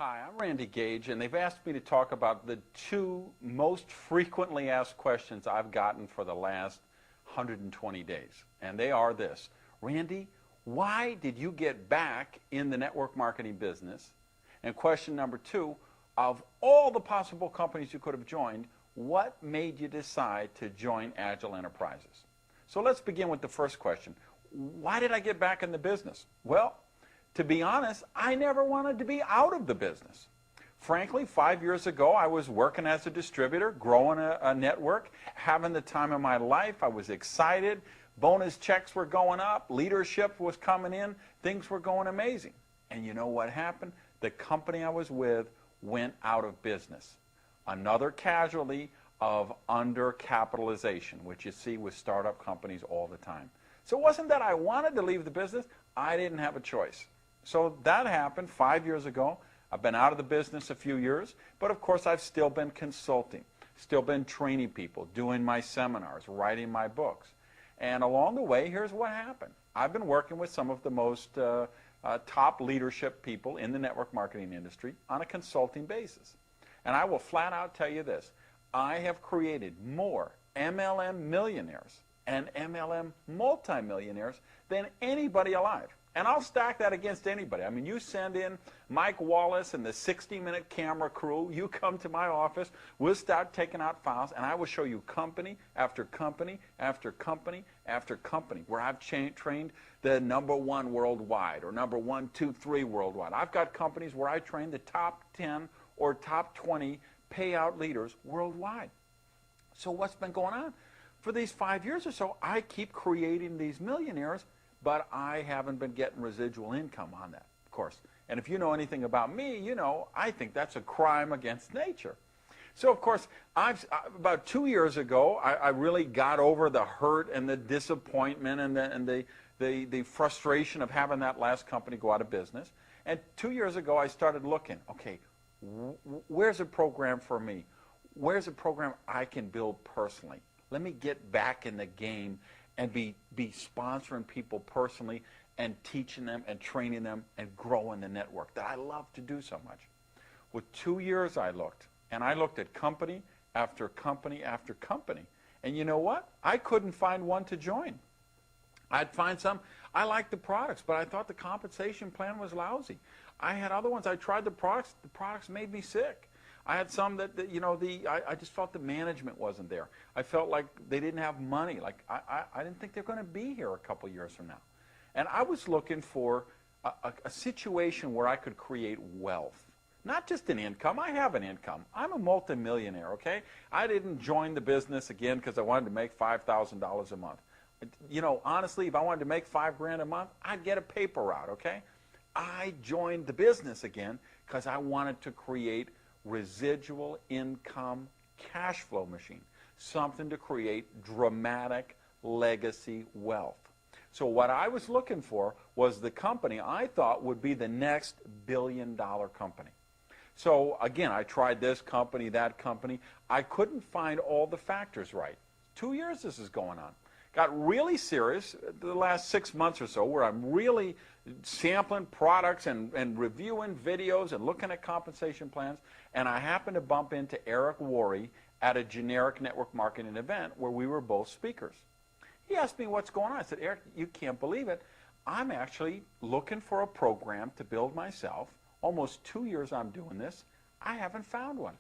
Hi, I'm Randy Gage, and they've asked me to talk about the two most frequently asked questions I've gotten for the last 120 days. And they are this: Randy, why did you get back in the network marketing business? And question number two, of all the possible companies you could have joined, what made you decide to join AGEL Enterprises? So let's begin with the first question. Why did I get back in the business? Well, to be honest, I never wanted to be out of the business. Frankly, 5 years ago, I was working as a distributor, growing a network, having the time of my life. I was excited. Bonus checks were going up. Leadership was coming in. Things were going amazing. And you know what happened? The company I was with went out of business. Another casualty of undercapitalization, which you see with startup companies all the time. So it wasn't that I wanted to leave the business. I didn't have a choice. So that happened 5 years ago. I've been out of the business a few years, but of course I've still been consulting, still been training people, doing my seminars, writing my books. And along the way, here's what happened. I've been working with some of the most top leadership people in the network marketing industry on a consulting basis. And I will flat out tell you this: I have created more MLM millionaires and MLM multimillionaires than anybody alive. And I'll stack that against anybody. I mean, you send in Mike Wallace and the 60-minute camera crew, you come to my office, we'll start taking out files, and I will show you company after company after company after company where I've trained the #1 worldwide or number 1, 2, 3 worldwide. I've got companies where I train the top 10 or top 20 payout leaders worldwide. So what's been going on? For these 5 years or so, I keep creating these millionaires, but I haven't been getting residual income on that, of course. And if you know anything about me, you know I think that's a crime against nature. So, of course, about 2 years ago, I really got over the hurt and the disappointment and the frustration of having that last company go out of business. And 2 years ago, I started looking, okay, where's a program for me? Where's a program I can build personally? Let me get back in the game and be sponsoring people personally and teaching them and training them and growing the network that I love to do so much. With 2 years I looked, and I looked at company after company after company. And you know what? I couldn't find one to join. I'd find some. I liked the products, but I thought the compensation plan was lousy. I had other ones. I tried the products made me sick. I had some that you know, I just felt the management wasn't there. I felt like they didn't have money. Like I didn't think they're going to be here a couple years from now. And I was looking for a situation where I could create wealth. Not just an income. I have an income. I'm a multimillionaire, okay? I didn't join the business again because I wanted to make $5,000 a month. You know, honestly, if I wanted to make $5,000 a month, I'd get a paper route, okay? I joined the business again because I wanted to create residual income cash flow machine, something to create dramatic legacy wealth. So what I was looking for was the company I thought would be the next billion-dollar company. So again, I tried this company, that company. I couldn't find all the factors right. 2 years this is going on. Got really serious the last 6 months or so, where I'm really sampling products and reviewing videos and looking at compensation plans. And I happened to bump into Eric Worre at a generic network marketing event where we were both speakers. He asked me what's going on. I said, Eric, you can't believe it. I'm actually looking for a program to build myself. Almost 2 years I'm doing this. I haven't found one.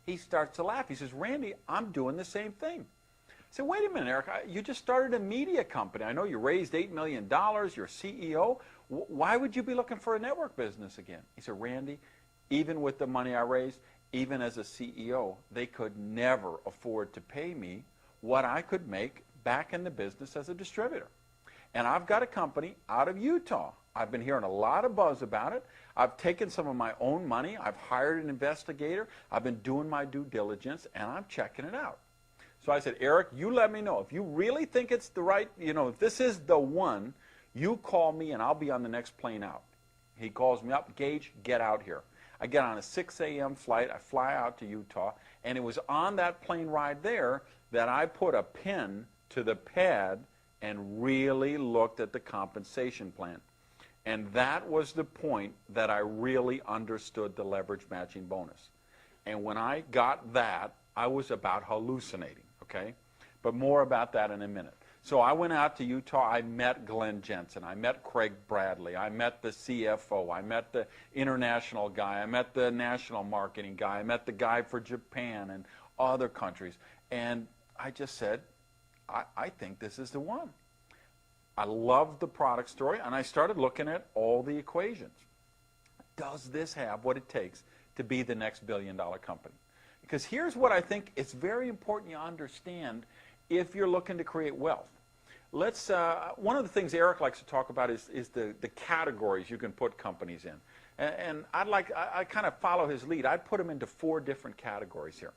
He starts to laugh. He says, Randy, I'm doing the same thing. I said, wait a minute, Eric, you just started a media company. I know you raised $8 million. You're CEO. Why would you be looking for a network business again? He said, Randy, even with the money I raised, even as a CEO, they could never afford to pay me what I could make back in the business as a distributor. And I've got a company out of Utah. I've been hearing a lot of buzz about it. I've taken some of my own money. I've hired an investigator. I've been doing my due diligence, and I'm checking it out. So I said, Eric, you let me know. If you really think it's the right, you know, if this is the one, you call me and I'll be on the next plane out. He calls me up, Gage, get out here. I get on a 6 a.m. flight. I fly out to Utah, and it was on that plane ride there that I put a pen to the pad and really looked at the compensation plan. And that was the point that I really understood the leverage matching bonus. And when I got that, I was about hallucinating, okay? But more about that in a minute. So I went out to Utah. I met Glenn Jensen. I met Craig Bradley. I met the CFO. I met the international guy. I met the national marketing guy. I met the guy for Japan and other countries. And I just said, I think this is the one. I loved the product story, and I started looking at all the equations. Does this have what it takes to be the next billion-dollar company? Because here's what I think it's very important you understand if you're looking to create wealth. Let's, one of the things Eric likes to talk about is the categories you can put companies in. And I kind of follow his lead. I'd put them into 4 different categories here.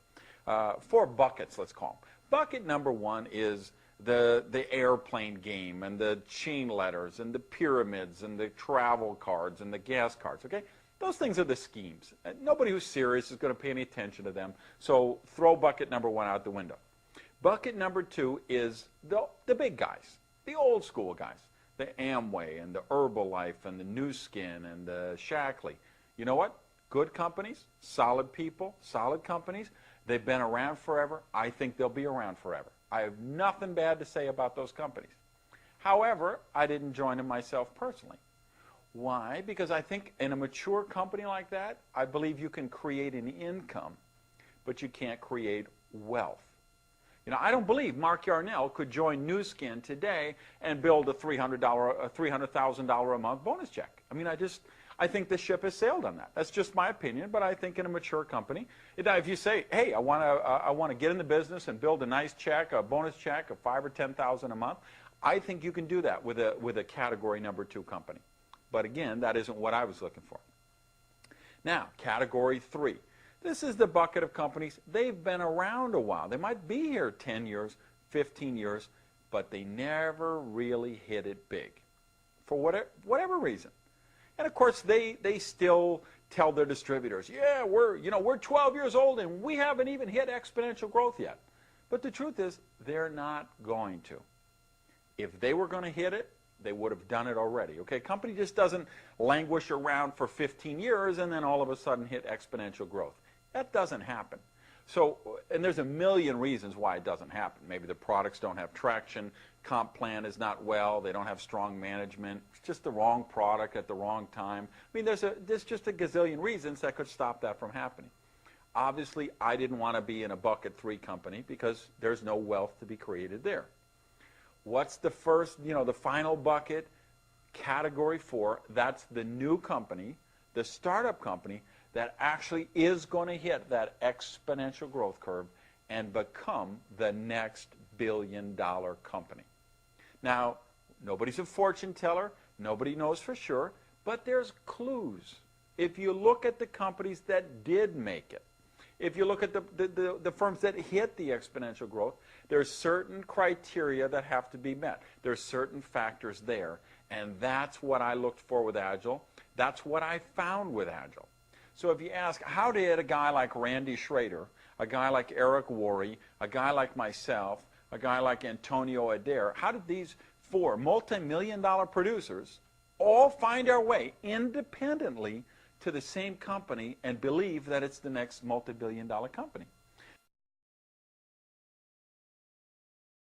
4 buckets, let's call them. Bucket number 1 is the airplane game and the chain letters and the pyramids and the travel cards and the gas cards, okay? Those things are the schemes. Nobody who's serious is going to pay any attention to them. So throw bucket number 1 out the window. Bucket number 2 is the big guys, the old school guys, the Amway and the Herbalife and the New Skin and the Shackley. You know what? Good companies, solid people, solid companies. They've been around forever. I think they'll be around forever. I have nothing bad to say about those companies. However, I didn't join them myself personally. Why? Because I think in a mature company like that, I believe you can create an income, but you can't create wealth. You know, I don't believe Mark Yarnell could join New Skin today and build a $300,000 a month bonus check. I mean, I think the ship has sailed on that. That's just my opinion, but I think in a mature company, if you say, hey, I want to get in the business and build a nice check, a bonus check of $5,000 or $10,000 a month, I think you can do that with a category number 2 company. But again, that isn't what I was looking for. Now, category 3. This is the bucket of companies. They've been around a while. They might be here 10 years, 15 years, but they never really hit it big for whatever reason. And of course, they still tell their distributors, yeah, we're 12 years old and we haven't even hit exponential growth yet. But the truth is, they're not going to. If they were going to hit it, they would have done it already. Okay, company just doesn't languish around for 15 years and then all of a sudden hit exponential growth. That doesn't happen. So, and there's a million reasons why it doesn't happen. Maybe the products don't have traction, comp plan is not well, they don't have strong management, it's just the wrong product at the wrong time. I mean, there's just a gazillion reasons that could stop that from happening. Obviously, I didn't want to be in a bucket 3 company because there's no wealth to be created there. What's the first, the final bucket? Category 4, that's the new company, the startup company, that actually is going to hit that exponential growth curve and become the next billion-dollar company. Now, nobody's a fortune teller, nobody knows for sure, but there's clues. If you look at the companies that did make it, if you look at the firms that hit the exponential growth, there's certain criteria that have to be met. There's certain factors there, and that's what I looked for with AGEL. That's what I found with AGEL. So if you ask, how did a guy like Randy Schrader, a guy like Eric Worre, a guy like myself, a guy like Antonio Adair, how did these 4 multi-million-dollar producers all find our way independently to the same company and believe that it's the next multi-billion-dollar company?